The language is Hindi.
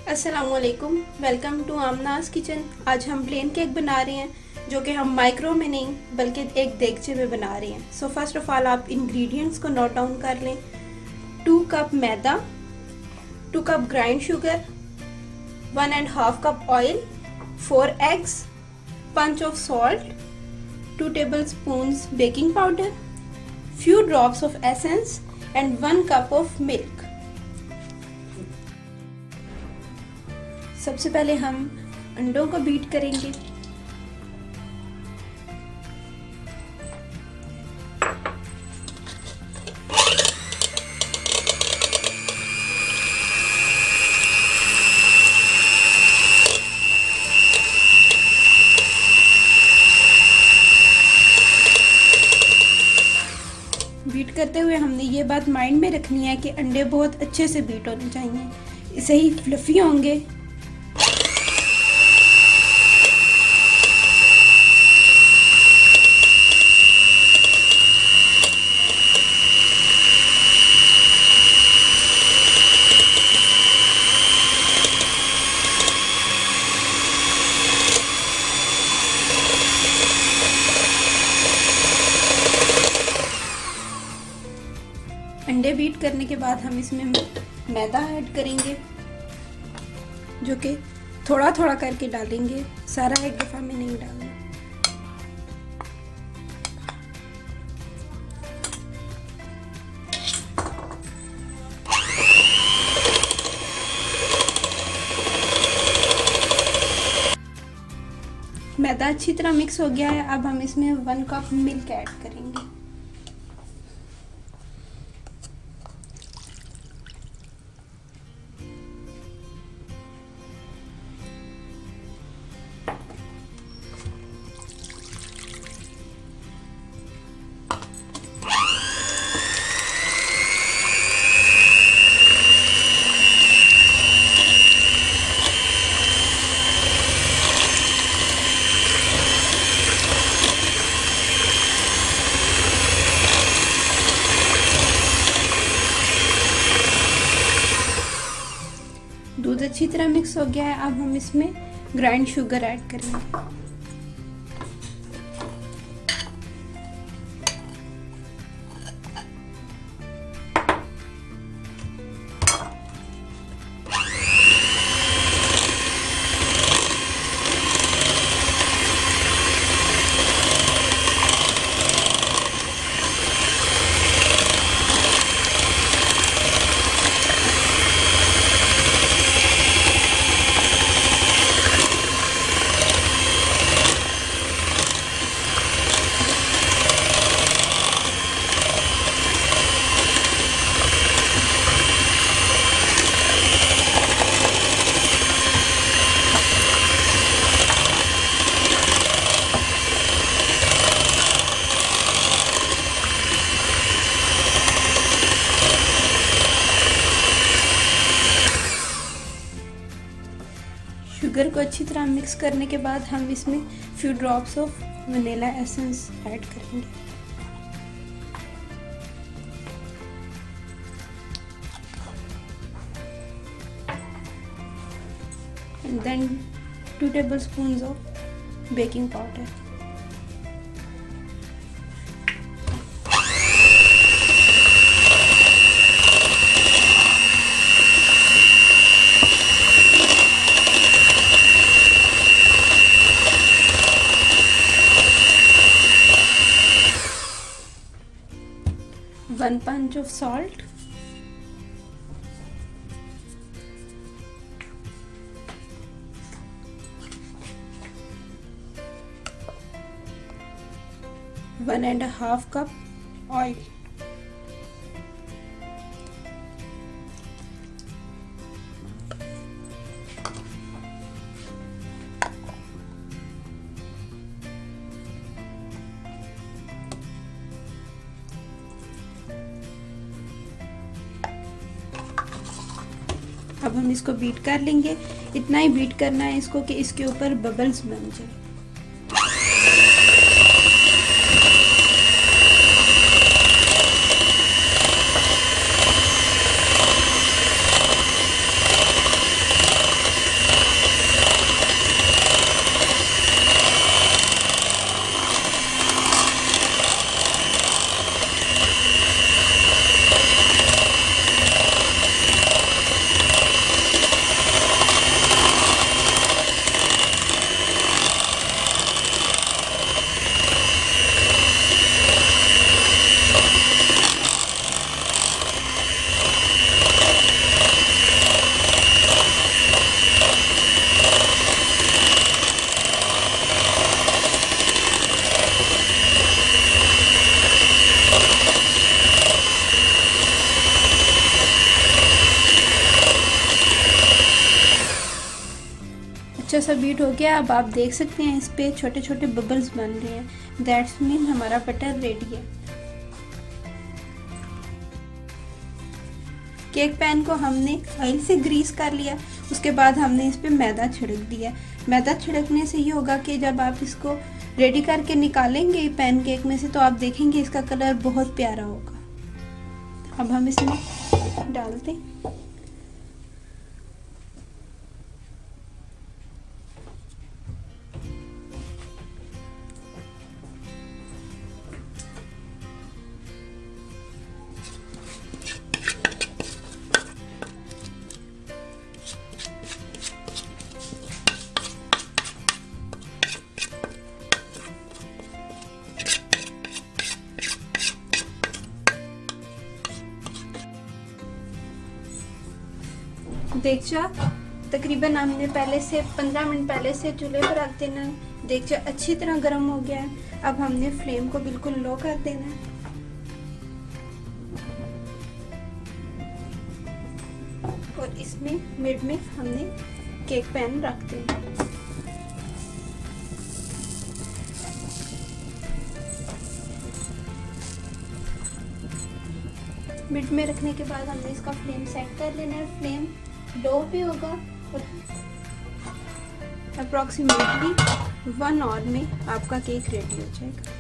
अस्सलामुअलैकुम, वेलकम टू आमनाज किचन। आज हम प्लेन केक बना रहे हैं जो कि हम माइक्रो में नहीं बल्कि एक देगचे में बना रहे हैं। सो फर्स्ट ऑफ ऑल आप इंग्रेडिएंट्स को नोट डाउन कर लें। 2 कप मैदा, 2 cup grind sugar, 1.5 cup oil, 4 eggs, pinch of salt, 2 tablespoons baking powder, few drops of essence and 1 cup of milk। सबसे पहले हम अंडों को बीट करेंगे। बीट करते हुए हमने ये बात माइंड में रखनी है कि अंडे बहुत अच्छे से बीट होने चाहिए, इससे ही फ्लफी होंगे। अंडे बीट करने के बाद हम इसमें मैदा ऐड करेंगे, जो कि थोड़ा थोड़ा करके डालेंगे, सारा एक दफा में नहीं डालना। मैदा अच्छी तरह मिक्स हो गया है। अब हम इसमें 1 कप मिल्क ऐड करेंगे। दूध अच्छी तरह मिक्स हो गया है। अब हम इसमें ग्राइंड शुगर ऐड करेंगे। शुगर को अच्छी तरह मिक्स करने के बाद हम इसमें few drops of vanilla essence add करेंगे। And then 2 tablespoons of baking powder. One punch of salt, one and a half cup oil, अब हम इसको बीट कर लेंगे। इतना ही बीट करना है इसको कि इसके ऊपर बबल्स बन जाए। अच्छा सा बीट हो गया। अब आप देख सकते हैं इस पे छोटे छोटे बबल्स बन रहे हैं। दैट्स मीन हमारा बटर रेडी है। केक पैन को हमने ऑयल से ग्रीस कर लिया। उसके बाद हमने इस पे मैदा छिड़क दिया। मैदा छिड़कने से ये होगा कि जब आप इसको रेडी करके निकालेंगे पैन केक में से तो आप देखेंगे इसका कलर बहुत प्यारा होगा। अब हम इसमें डालते हैं। देगचा तकरीबन हमने पहले से 15 मिनट पहले से चूल्हे पर रख देना है। देगचा अच्छी तरह गर्म हो गया है। अब हमने फ्लेम को बिल्कुल लो कर देना है और इसमें मिड में हमने केक पैन रख देना है। मिड में रखने के बाद हमने इसका फ्लेम सेट कर लेना है। फ्लेम लो पे होगा और अप्रॉक्सीमेटली 1 आवर में आपका केक रेडी हो जाएगा।